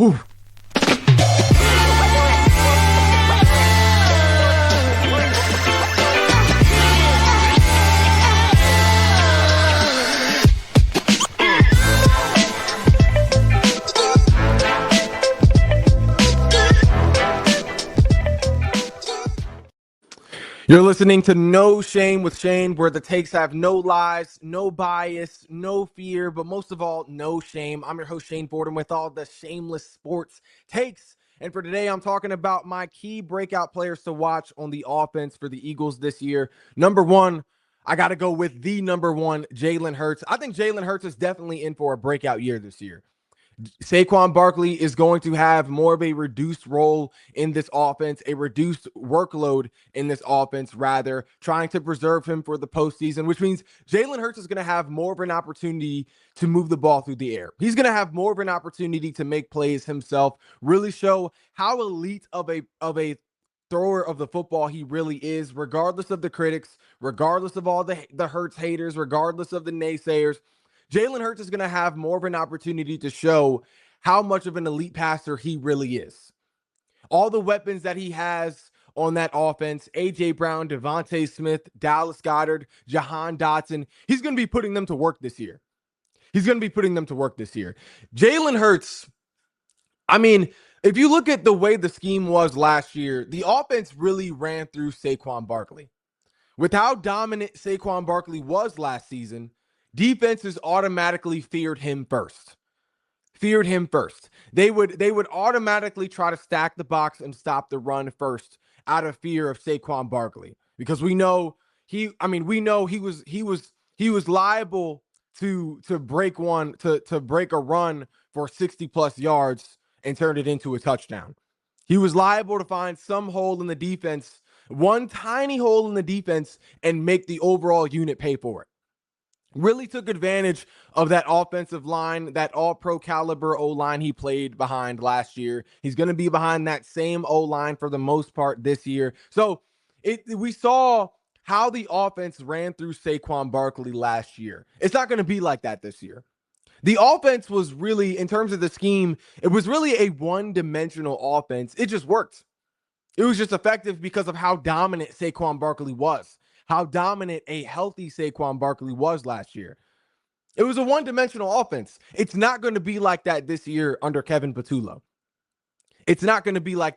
Whew. You're listening to No Shame with Shane, where the takes have no lies, no bias, no fear, but most of all, no shame. I'm your host, Shane Fordham, with all the shameless sports takes. And for today, I'm talking about my key breakout players to watch on the offense for the Eagles this year. Number one, I got to go with the number one, Jalen Hurts. I think Jalen Hurts is definitely in for a breakout year this year. Saquon Barkley is going to have more of a reduced role in this offense, a reduced workload in this offense, rather, trying to preserve him for the postseason, which means Jalen Hurts is going to have more of an opportunity to move the ball through the air. He's going to have more of an opportunity to make plays himself, really show how elite of a thrower of the football he really is, regardless of the critics, regardless of all the Hurts haters, regardless of the naysayers. Jalen Hurts is going to have more of an opportunity to show how much of an elite passer he really is. All the weapons that he has on that offense, A.J. Brown, Devontae Smith, Dallas Goedert, Jahan Dotson, he's going to be putting them to work this year. Jalen Hurts, I mean, if you look at the way the scheme was last year, the offense really ran through Saquon Barkley. With how dominant Saquon Barkley was last season, defenses automatically feared him first. They would automatically try to stack the box and stop the run first out of fear of Saquon Barkley, because we know he was liable to break a run for 60 plus yards and turn it into a touchdown. He was liable to find some hole in the defense, one tiny hole in the defense, and make the overall unit pay for it. Really took advantage of that offensive line, that all-pro caliber O-line he played behind last year. He's going to be behind that same O-line for the most part this year. So we saw how the offense ran through Saquon Barkley last year. It's not going to be like that this year. The offense was really, in terms of the scheme, it was really a one-dimensional offense. It just worked. It was just effective because of how dominant Saquon Barkley was, how dominant a healthy Saquon Barkley was last year. It was a one-dimensional offense. It's not going to be like that this year under Kevin Patullo. Jalen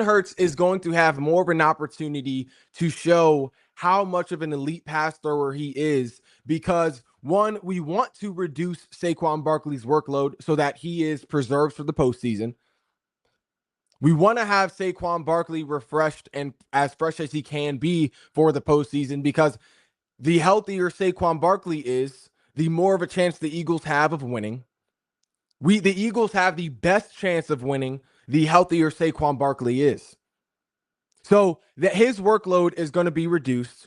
Hurts is going to have more of an opportunity to show how much of an elite pass thrower he is, because one, we want to reduce Saquon Barkley's workload so that he is preserved for the postseason. We want to have Saquon Barkley refreshed and as fresh as he can be for the postseason, because the healthier Saquon Barkley is, the more of a chance the Eagles have of winning. The Eagles have the best chance of winning the healthier Saquon Barkley is. So that his workload is going to be reduced.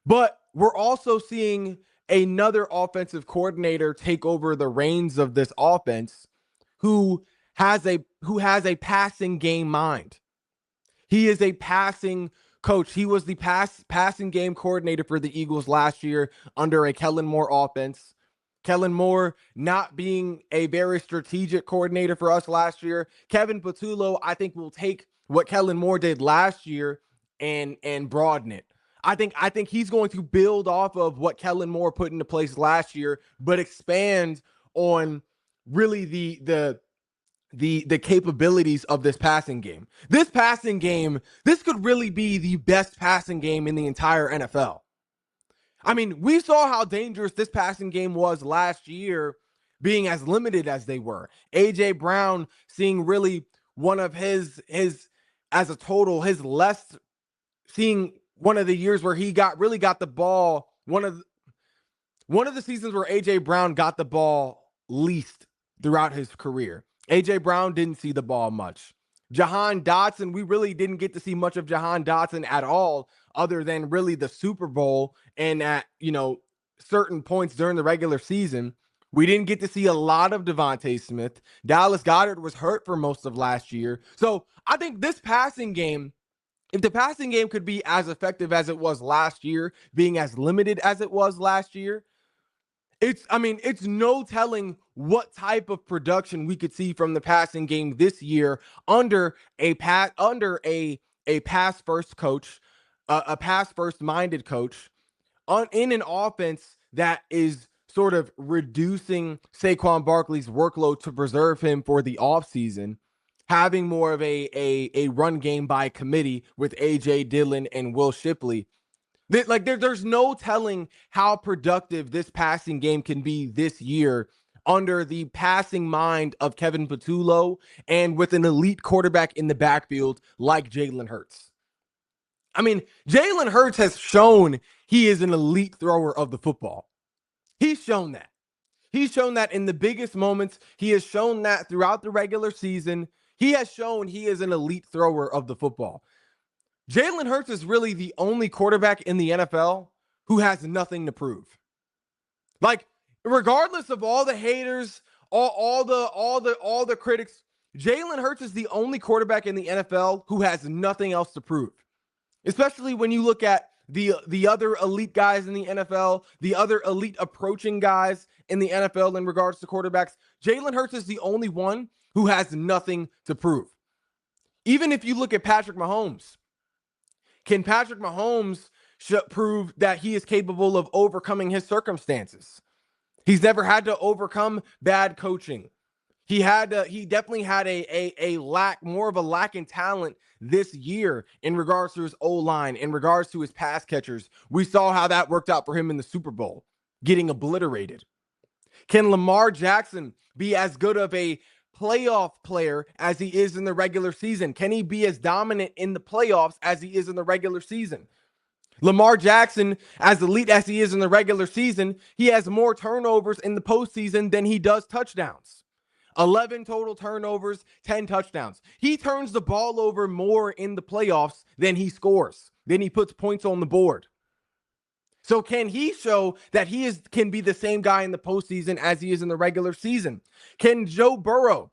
But we're also seeing another offensive coordinator take over the reins of this offense who has a passing game mind. He is a passing coach. He was the passing game coordinator for the Eagles last year under a Kellen Moore offense. Kellen Moore not being a very strategic coordinator for us last year. Kevin Patullo, I think, will take what Kellen Moore did last year and broaden it. I think he's going to build off of what Kellen Moore put into place last year, but expand on really the capabilities of this passing game. This could really be the best passing game in the entire NFL. I mean, we saw how dangerous this passing game was last year, being as limited as they were. A.J. Brown seeing really one of his seeing one of the years where he really got the ball, one of the seasons where A.J. Brown got the ball least throughout his career. A.J. Brown didn't see the ball much. Jahan Dotson, we really didn't get to see much of Jahan Dotson at all, other than really the Super Bowl and at, certain points during the regular season. We didn't get to see a lot of Devontae Smith. Dallas Goedert was hurt for most of last year. So I think this passing game, if the passing game could be as effective as it was last year, being as limited as it was last year, It's no telling what type of production we could see from the passing game this year under a pass first coach, a pass first minded coach, in an offense that is sort of reducing Saquon Barkley's workload to preserve him for the offseason, having more of a run game by committee with A.J. Dillon and Will Shipley. There's no telling how productive this passing game can be this year under the passing mind of Kevin Patullo and with an elite quarterback in the backfield like Jalen Hurts. Jalen Hurts has shown he is an elite thrower of the football. He's shown that. He's shown that in the biggest moments. He has shown that throughout the regular season. He has shown he is an elite thrower of the football. Jalen Hurts is really the only quarterback in the NFL who has nothing to prove. Like, regardless of all the haters, all the critics, Jalen Hurts is the only quarterback in the NFL who has nothing else to prove. Especially when you look at the other elite guys in the NFL, the other elite approaching guys in the NFL in regards to quarterbacks, Jalen Hurts is the only one who has nothing to prove. Even if you look at Patrick Mahomes, can Patrick Mahomes prove that he is capable of overcoming his circumstances? He's never had to overcome bad coaching. He definitely had more of a lack in talent this year in regards to his O-line, in regards to his pass catchers. We saw how that worked out for him in the Super Bowl, getting obliterated. Can Lamar Jackson be as good of a playoff player as he is in the regular season? Can he be as dominant in the playoffs as he is in the regular season? Lamar Jackson, as elite as he is in the regular season, he has more turnovers in the postseason than he does touchdowns. 11 total turnovers, 10 touchdowns. He turns the ball over more in the playoffs than he scores, than he puts points on the board. So can he show that can be the same guy in the postseason as he is in the regular season? Can Joe Burrow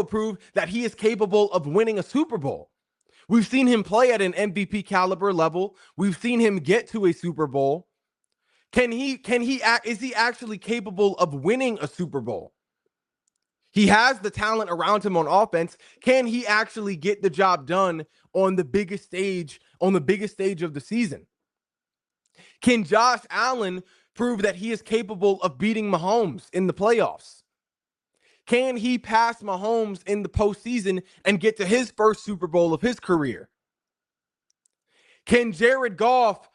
prove that he is capable of winning a Super Bowl? We've seen him play at an MVP caliber level. We've seen him get to a Super Bowl. Is he actually capable of winning a Super Bowl? He has the talent around him on offense. Can he actually get the job done on the biggest stage of the season? Can Josh Allen prove that he is capable of beating Mahomes in the playoffs? Can he pass Mahomes in the postseason and get to his first Super Bowl of his career? Can Jared Goff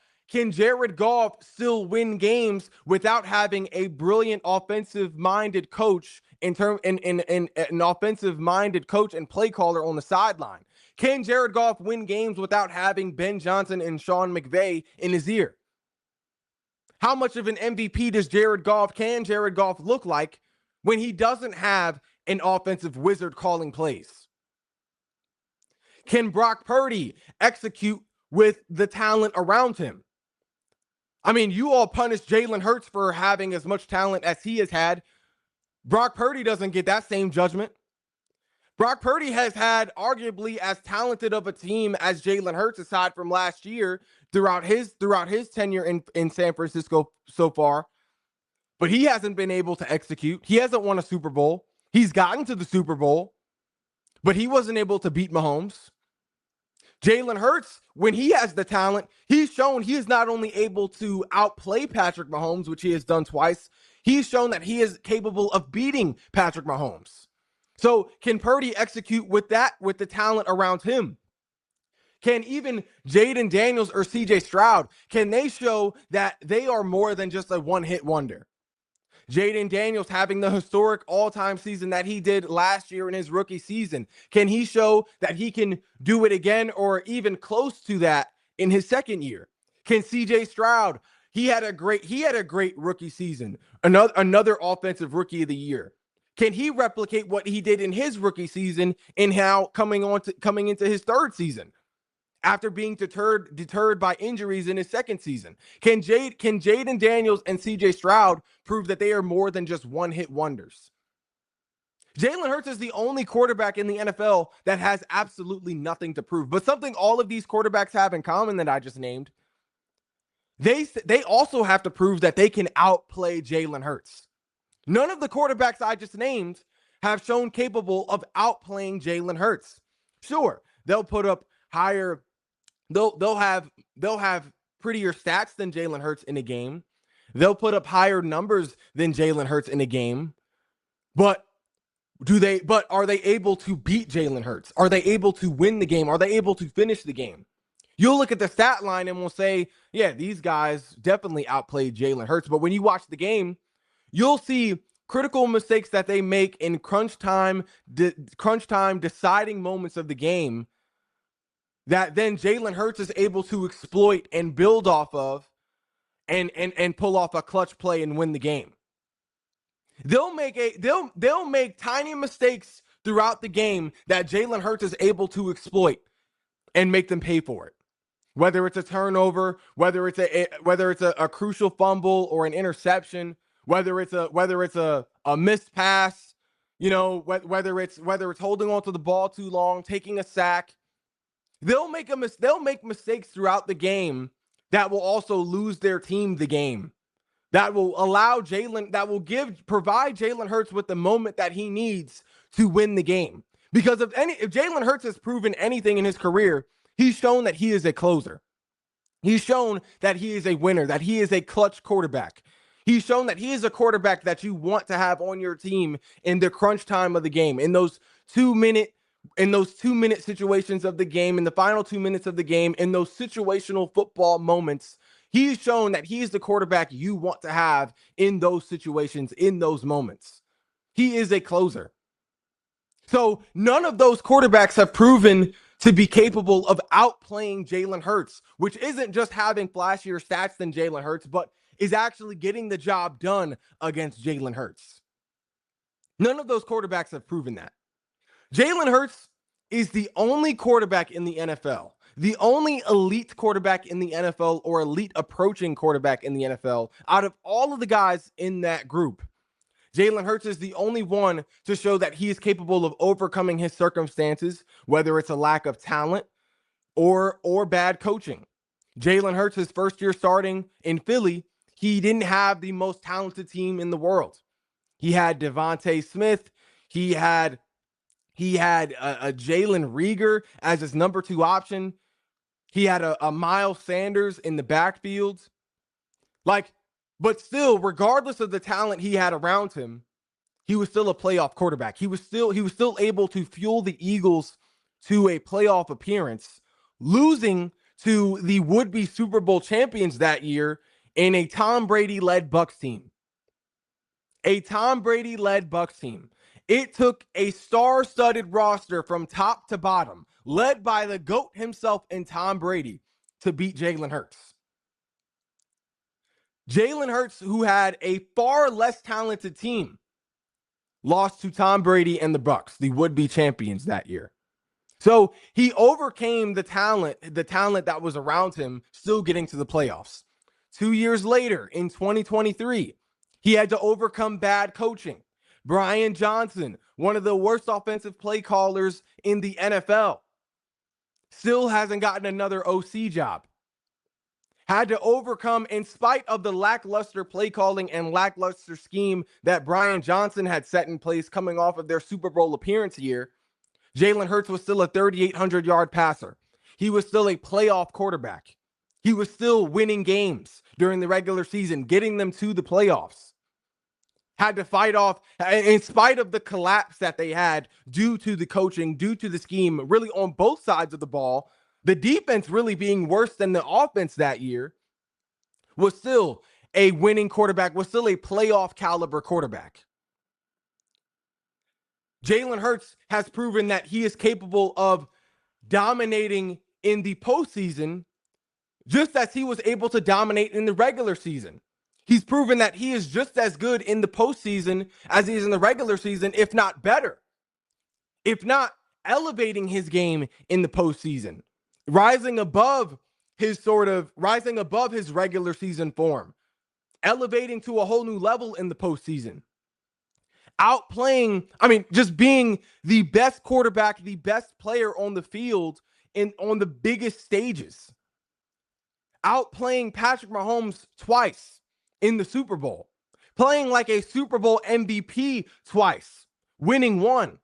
still win games without having a brilliant offensive-minded coach an offensive-minded coach and play caller on the sideline? Can Jared Goff win games without having Ben Johnson and Sean McVay in his ear? How much of an MVP can Jared Goff look like when he doesn't have an offensive wizard calling plays? Can Brock Purdy execute with the talent around him? You all punish Jalen Hurts for having as much talent as he has had. Brock Purdy doesn't get that same judgment. Brock Purdy has had arguably as talented of a team as Jalen Hurts, aside from last year, throughout his tenure in San Francisco so far. But he hasn't been able to execute. He hasn't won a Super Bowl. He's gotten to the Super Bowl, but he wasn't able to beat Mahomes. Jalen Hurts, when he has the talent, he's shown he is not only able to outplay Patrick Mahomes, which he has done twice, he's shown that he is capable of beating Patrick Mahomes. So can Purdy execute with the talent around him? Can even Jaden Daniels or CJ Stroud, can they show that they are more than just a one-hit wonder? Jaden Daniels having the historic all-time season that he did last year in his rookie season. Can he show that he can do it again or even close to that in his second year? Can CJ Stroud, he had a great rookie season, another offensive rookie of the year. Can he replicate what he did in his rookie season and how coming into his third season after being deterred by injuries in his second season? Can Jaden Daniels and CJ Stroud prove that they are more than just one-hit wonders? Jalen Hurts is the only quarterback in the NFL that has absolutely nothing to prove. But something all of these quarterbacks have in common that I just named, they also have to prove that they can outplay Jalen Hurts. None of the quarterbacks I just named have shown capable of outplaying Jalen Hurts. Sure, they'll put up higher, they'll have prettier stats than Jalen Hurts in a game. They'll put up higher numbers than Jalen Hurts in a game. But are they able to beat Jalen Hurts? Are they able to win the game? Are they able to finish the game? You'll look at the stat line and we'll say, yeah, these guys definitely outplayed Jalen Hurts. But when you watch the game, you'll see critical mistakes that they make in crunch time deciding moments of the game that then Jalen Hurts is able to exploit and build off of and pull off a clutch play and win the game. They'll make tiny mistakes throughout the game that Jalen Hurts is able to exploit and make them pay for it. Whether it's a turnover, whether it's a crucial fumble or an interception, whether it's a missed pass, whether it's holding onto the ball too long, taking a sack, they'll make mistakes throughout the game that will also lose their team the game. That will provide Jalen Hurts with the moment that he needs to win the game. Because if Jalen Hurts has proven anything in his career, he's shown that he is a closer. He's shown that he is a winner, that he is a clutch quarterback. He's shown that he is a quarterback that you want to have on your team in the crunch time of the game, in those 2-minute situations of the game, in the final 2 minutes of the game, in those situational football moments. He's shown that he's the quarterback you want to have in those situations, in those moments. He is a closer. So none of those quarterbacks have proven to be capable of outplaying Jalen Hurts, which isn't just having flashier stats than Jalen Hurts, but is actually getting the job done against Jalen Hurts. None of those quarterbacks have proven that. Jalen Hurts is the only quarterback in the NFL, the only elite quarterback in the NFL or elite approaching quarterback in the NFL out of all of the guys in that group. Jalen Hurts is the only one to show that he is capable of overcoming his circumstances, whether it's a lack of talent or bad coaching. Jalen Hurts, his first year starting in Philly, he didn't have the most talented team in the world. He had Devontae Smith. He had a Jalen Reagor as his number 2 option. He had a Miles Sanders in the backfield. But still, regardless of the talent he had around him, he was still a playoff quarterback. He was still able to fuel the Eagles to a playoff appearance, losing to the would-be Super Bowl champions that year in a Tom Brady-led Bucs team. A Tom Brady-led Bucs team. It took a star-studded roster from top to bottom, led by the GOAT himself and Tom Brady, to beat Jalen Hurts. Jalen Hurts, who had a far less talented team, lost to Tom Brady and the Bucs, the would-be champions that year. So he overcame the talent that was around him, still getting to the playoffs. 2 years later, in 2023, he had to overcome bad coaching. Brian Johnson, one of the worst offensive play callers in the NFL, still hasn't gotten another OC job. Had to overcome, in spite of the lackluster play calling and lackluster scheme that Brian Johnson had set in place coming off of their Super Bowl appearance year, Jalen Hurts was still a 3,800-yard passer. He was still a playoff quarterback. He was still winning games during the regular season, getting them to the playoffs. Had to fight off, in spite of the collapse that they had due to the coaching, due to the scheme, really on both sides of the ball, the defense really being worse than the offense that year, was still a winning quarterback, was still a playoff caliber quarterback. Jalen Hurts has proven that he is capable of dominating in the postseason, just as he was able to dominate in the regular season. He's proven that he is just as good in the postseason as he is in the regular season, if not better. If not elevating his game in the postseason, rising above his regular season form, elevating to a whole new level in the postseason. Just being the best quarterback, the best player on the field on the biggest stages. outplaying Patrick Mahomes twice in the Super Bowl, playing like a Super Bowl MVP twice, winning one,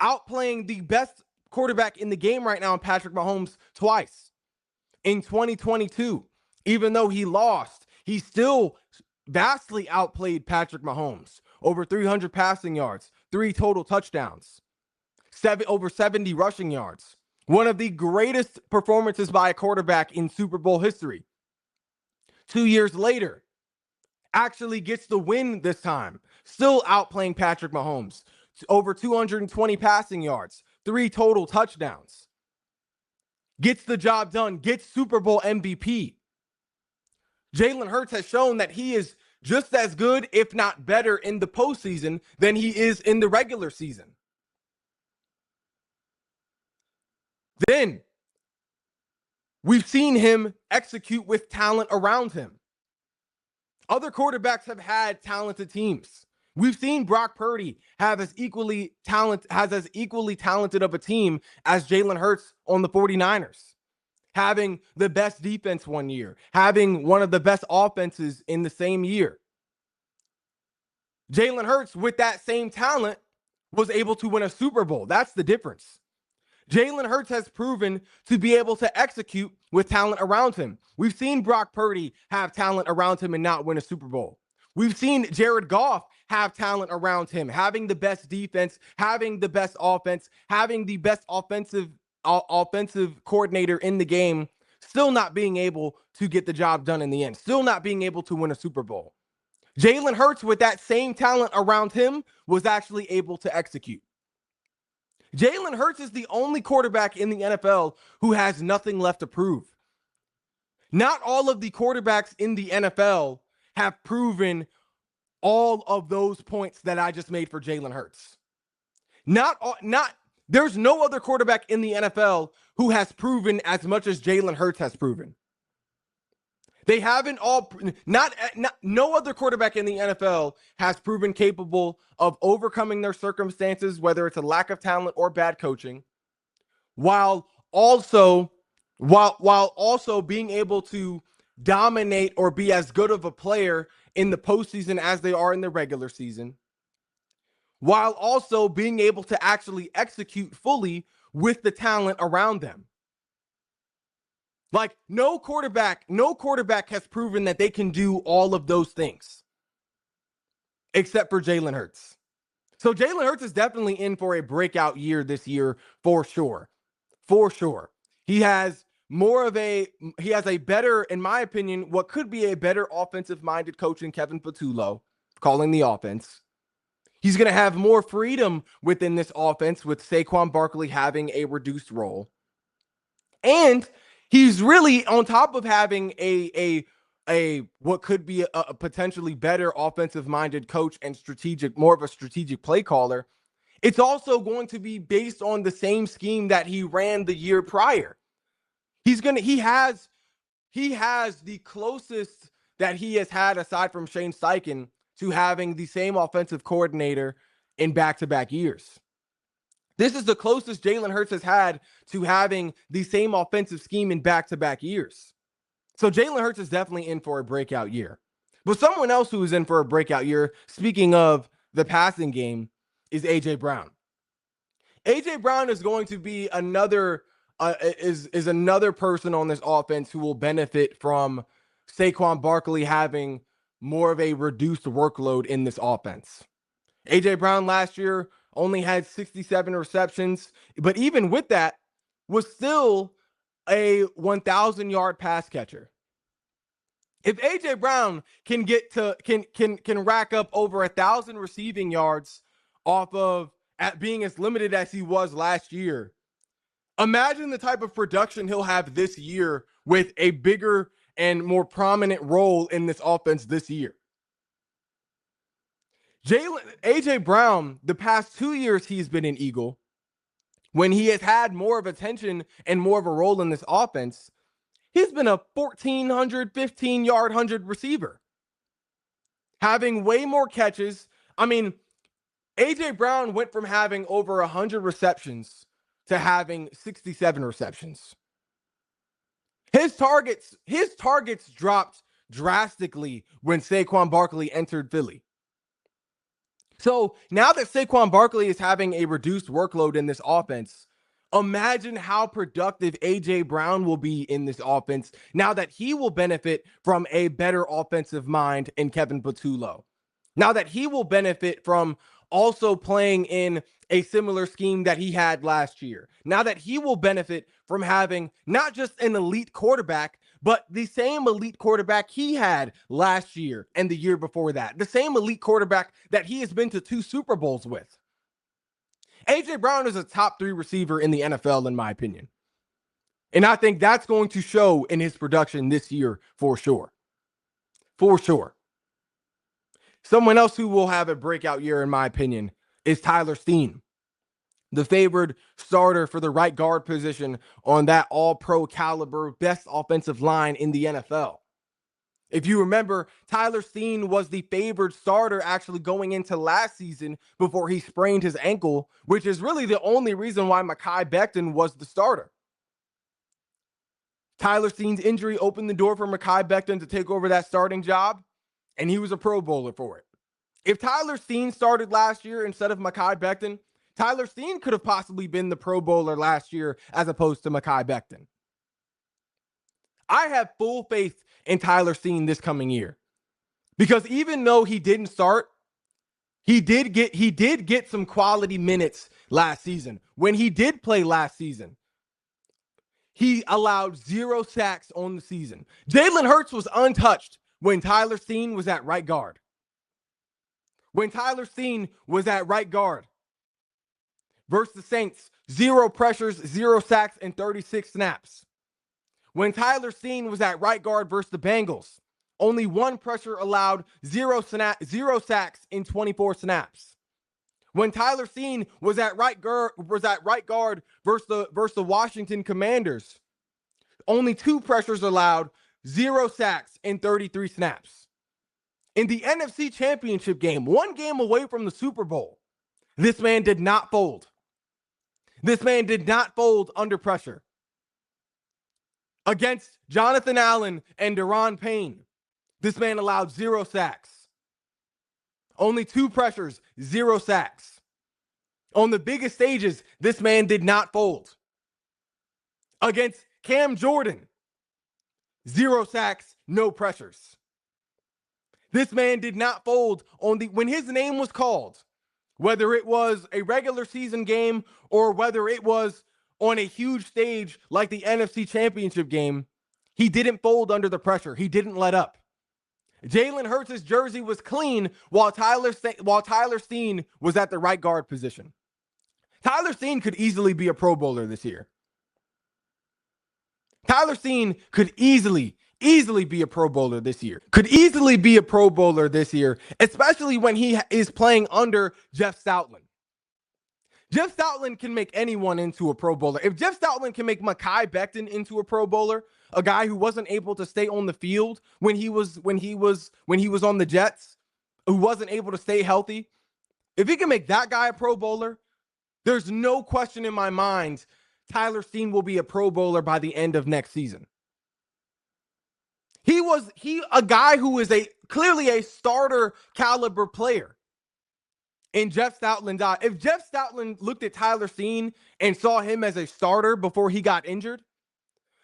outplaying the best quarterback in the game right now, Patrick Mahomes, twice in 2022. Even though he lost, he still vastly outplayed Patrick Mahomes. Over 300 passing yards, 3 total touchdowns, over 70 rushing yards. One of the greatest performances by a quarterback in Super Bowl history. 2 years later, actually gets the win this time, still outplaying Patrick Mahomes. Over 220 passing yards, 3 total touchdowns. Gets the job done, gets Super Bowl MVP. Jalen Hurts has shown that he is just as good, if not better, in the postseason than he is in the regular season. Then we've seen him execute with talent around him. Other quarterbacks have had talented teams. We've seen Brock Purdy has as equally talented of a team as Jalen Hurts on the 49ers. Having the best defense one year, having one of the best offenses in the same year. Jalen Hurts, with that same talent, was able to win a Super Bowl. That's the difference. Jalen Hurts has proven to be able to execute with talent around him. We've seen Brock Purdy have talent around him and not win a Super Bowl. We've seen Jared Goff have talent around him, having the best defense, having the best offense, having the best offensive coordinator in the game, still not being able to get the job done in the end, still not being able to win a Super Bowl. Jalen Hurts, with that same talent around him, was actually able to execute. Jalen Hurts is the only quarterback in the NFL who has nothing left to prove. Not all of the quarterbacks in the NFL have proven all of those points that I just made for Jalen Hurts. There's no other quarterback in the NFL who has proven as much as Jalen Hurts has proven. They haven't no other quarterback in the NFL has proven capable of overcoming their circumstances, whether it's a lack of talent or bad coaching, while also being able to dominate or be as good of a player in the postseason as they are in the regular season, while also being able to actually execute fully with the talent around them. Like no quarterback has proven that they can do all of those things except for Jalen Hurts. So Jalen Hurts is definitely in for a breakout year this year for sure. For sure. He has a better, in my opinion, what could be a better offensive-minded coach in Kevin Patullo calling the offense. He's going to have more freedom within this offense with Saquon Barkley having a reduced role. And he's really, on top of having a what could be a potentially better offensive-minded coach and more of a strategic play caller, it's also going to be based on the same scheme that he ran the year prior. He has the closest that he has had, aside from Shane Steichen, to having the same offensive coordinator in back-to-back years. This is the closest Jalen Hurts has had to having the same offensive scheme in back-to-back years. So Jalen Hurts is definitely in for a breakout year. But someone else who is in for a breakout year, speaking of the passing game, is A.J. Brown. A.J. Brown is going to be another person on this offense who will benefit from Saquon Barkley having more of a reduced workload in this offense. A.J. Brown last year only had 67 receptions, but even with that, was still a 1,000-yard pass catcher. If A.J. Brown can rack up over 1,000 receiving yards off of at being as limited as he was last year, imagine the type of production he'll have this year with a bigger and more prominent role in this offense this year. A.J. Brown, the past 2 years he's been an Eagle, when he has had more of attention and more of a role in this offense, he's been a 1,415-yard 100 receiver, having way more catches. I mean, A.J. Brown went from having over 100 receptions to having 67 receptions. His targets dropped drastically when Saquon Barkley entered Philly. So now that Saquon Barkley is having a reduced workload in this offense, imagine how productive A.J. Brown will be in this offense now that he will benefit from a better offensive mind in Kevin Patullo. Now that he will benefit from also playing in a similar scheme that he had last year. Now that he will benefit from having not just an elite quarterback, but the same elite quarterback he had last year and the year before that. The same elite quarterback that he has been to 2 Super Bowls with. A.J. Brown is a top 3 receiver in the NFL, in my opinion. And I think that's going to show in his production this year for sure. For sure. Someone else who will have a breakout year, in my opinion, is Tyler Steen, the favored starter for the right guard position on that all-pro caliber best offensive line in the NFL. If you remember, Tyler Steen was the favored starter actually going into last season before he sprained his ankle, which is really the only reason why Mekhi Becton was the starter. Tyler Steen's injury opened the door for Mekhi Becton to take over that starting job, and he was a Pro Bowler for it. If Tyler Steen started last year instead of Mekhi Becton, Tyler Steen could have possibly been the Pro Bowler last year as opposed to Mekhi Becton. I have full faith in Tyler Steen this coming year because even though he didn't start, he did get some quality minutes last season. When he did play last season, he allowed 0 sacks on the season. Jalen Hurts was untouched when Tyler Steen was at right guard. When Tyler Steen was at right guard versus the Saints, 0 pressures, 0 sacks, and 36 snaps. When Tyler Steen was at right guard versus the Bengals, only 1 pressure allowed, 0 sacks in 24 snaps. When Tyler Steen was at right guard versus the Washington Commanders, only 2 pressures allowed, 0 sacks in 33 snaps. In the NFC Championship game, 1 game away from the Super Bowl, this man did not fold. This man did not fold under pressure. Against Jonathan Allen and Daron Payne, this man allowed 0 sacks. Only 2 pressures, 0 sacks. On the biggest stages, this man did not fold. Against Cam Jordan, 0 sacks, no pressures. This man did not fold when his name was called, whether it was a regular season game or whether it was on a huge stage like the NFC Championship game. He didn't fold under the pressure. He didn't let up. Jalen Hurts' jersey was clean while Tyler Steen was at the right guard position. Tyler Steen could easily be a Pro Bowler this year. Tyler Steen could easily be a Pro Bowler this year. Especially when he is playing under Jeff Stoutland. Jeff Stoutland can make anyone into a Pro Bowler. If Jeff Stoutland can make Mekhi Becton into a Pro Bowler, a guy who wasn't able to stay on the field when he was on the Jets, who wasn't able to stay healthy, if he can make that guy a Pro Bowler, there's no question in my mind Tyler Steen will be a Pro Bowler by the end of next season. He a guy who is clearly a starter caliber player. And Jeff Stoutland died. If Jeff Stoutland looked at Tyler Steen and saw him as a starter before he got injured,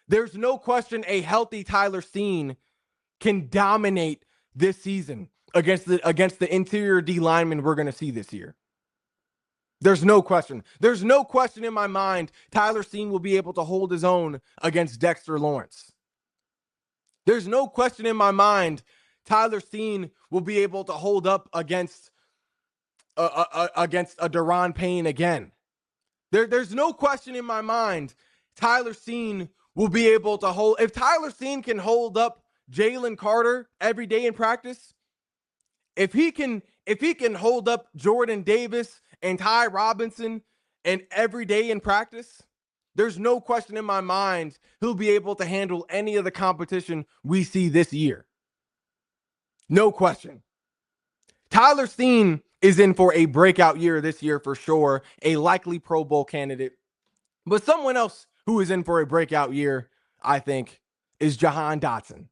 there's no question a healthy Tyler Steen can dominate this season against the interior D linemen we're going to see this year. There's no question. There's no question in my mind Tyler Steen will be able to hold his own against Dexter Lawrence. There's no question in my mind Tyler Steen will be able to hold up against a Daron Payne again. There's no question in my mind Tyler Steen will be able to hold. If Tyler Steen can hold up Jalen Carter every day in practice, if he can hold up Jordan Davis and Ty Robinson and every day in practice, there's no question in my mind he'll be able to handle any of the competition we see this year. No question. Tyler Steen is in for a breakout year this year for sure, a likely Pro Bowl candidate. But someone else who is in for a breakout year, I think, is Jahan Dotson.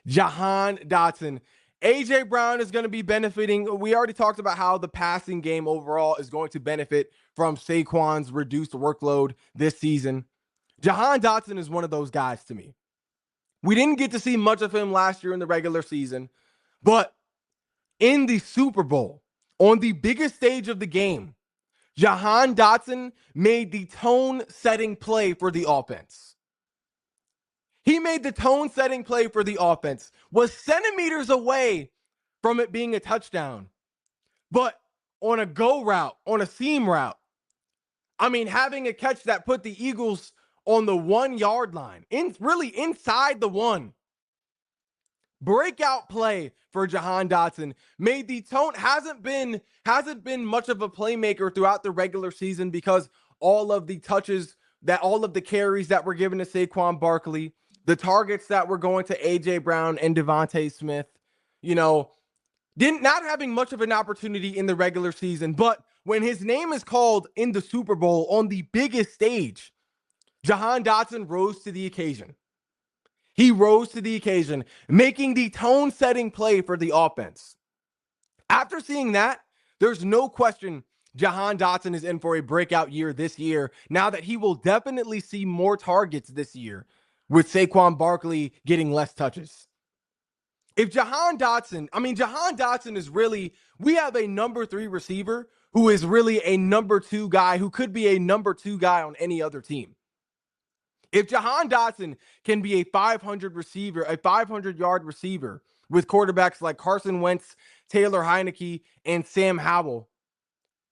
Jahan Dotson. A.J. Brown is going to be benefiting. We already talked about how the passing game overall is going to benefit from Saquon's reduced workload this season. Jahan Dotson is one of those guys to me. We didn't get to see much of him last year in the regular season, but in the Super Bowl, on the biggest stage of the game, Jahan Dotson made the tone-setting play for the offense. He made the tone-setting play for the offense, was centimeters away from it being a touchdown. But on a go route, on a seam route, I mean, having a catch that put the Eagles on the 1 yard line, really inside the one. Breakout play for Jahan Dotson. Made the tone, hasn't been much of a playmaker throughout the regular season because all of the touches, all of the carries that were given to Saquon Barkley, the targets that were going to A.J. Brown and Devontae Smith, not having much of an opportunity in the regular season. But when his name is called in the Super Bowl on the biggest stage, Jahan Dotson rose to the occasion. He rose to the occasion, making the tone-setting play for the offense. After seeing that, there's no question Jahan Dotson is in for a breakout year this year, now that he will definitely see more targets this year with Saquon Barkley getting less touches. If Jahan Dotson is really, we have a number 3 receiver who is really a number 2 guy who could be a number 2 guy on any other team. If Jahan Dotson can be a 500-yard receiver with quarterbacks like Carson Wentz, Taylor Heineke, and Sam Howell,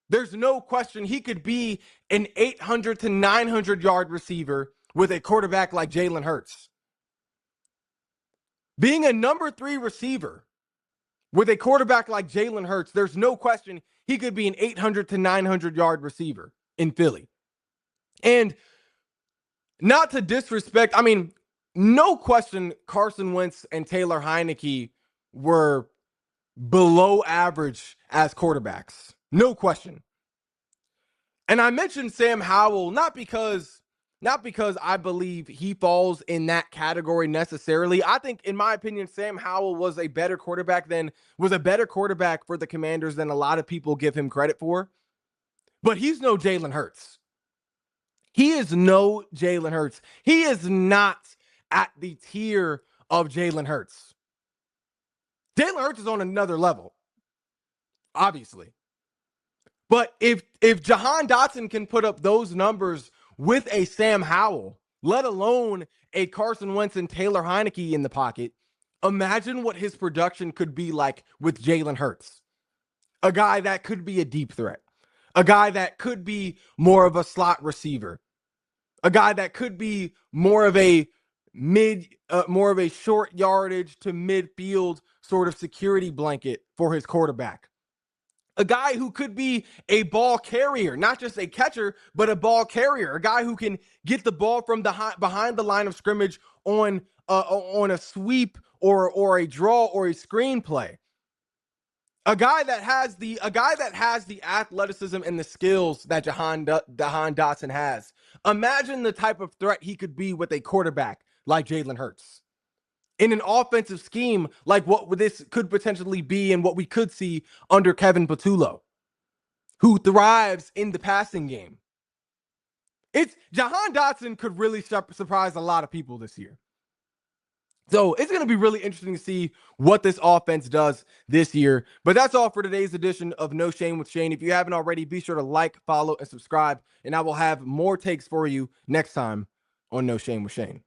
there's no question he could be an 800 to 900-yard receiver with a quarterback like Jalen Hurts. Being a number 3 receiver with a quarterback like Jalen Hurts, there's no question he could be an 800 to 900-yard receiver in Philly. And not to disrespect, no question Carson Wentz and Taylor Heineke were below average as quarterbacks. No question. And I mentioned Sam Howell not because I believe he falls in that category necessarily. I think, in my opinion, Sam Howell was a better quarterback for the Commanders than a lot of people give him credit for. But he's no Jalen Hurts. He is no Jalen Hurts. He is not at the tier of Jalen Hurts. Jalen Hurts is on another level, obviously. But if Jahan Dotson can put up those numbers with a Sam Howell, let alone a Carson Wentz and Taylor Heineke in the pocket, imagine what his production could be like with Jalen Hurts. A guy that could be a deep threat. A guy that could be more of a slot receiver. A guy that could be more of a short yardage to midfield sort of security blanket for his quarterback. A guy who could be a ball carrier, not just a catcher, but a ball carrier. A guy who can get the ball from behind the line of scrimmage on a sweep or a draw or a screen play. A guy that has the athleticism and the skills that Jahan Dotson has. Imagine the type of threat he could be with a quarterback like Jalen Hurts. In an offensive scheme like what this could potentially be and what we could see under Kevin Patullo, who thrives in the passing game. Jahan Dotson could really surprise a lot of people this year. So it's going to be really interesting to see what this offense does this year. But that's all for today's edition of No Shame with Shane. If you haven't already, be sure to like, follow, and subscribe. And I will have more takes for you next time on No Shame with Shane.